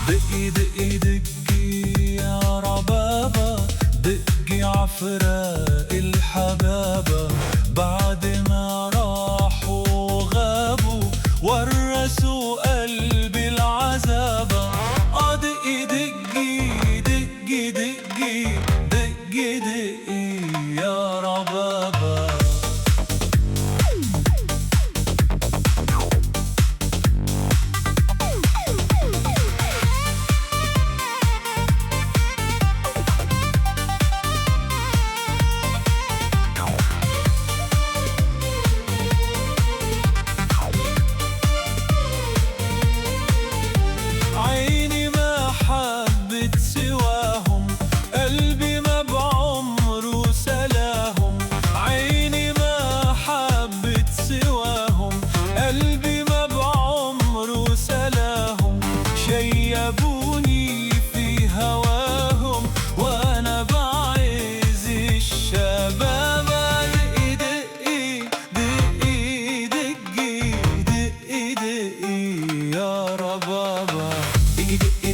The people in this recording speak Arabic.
دقي دقي دقي يا ربابة، دقي عفراق الحبابة، بعد ما راحوا وغابوا ورثوا قلبي العذابة. دقي دقي دقي دقي دقي دقي يا ربابة. عيني ما حبت سواهم، قلبي ما بعمره سلاهم. عيني ما حبت سواهم، قلبي ما بعمره سلاهم. شيبوني في هواهم وانا بعز الشباب. دقي دقي دقي دقي دقي دقي يا ربابة. دقي دقي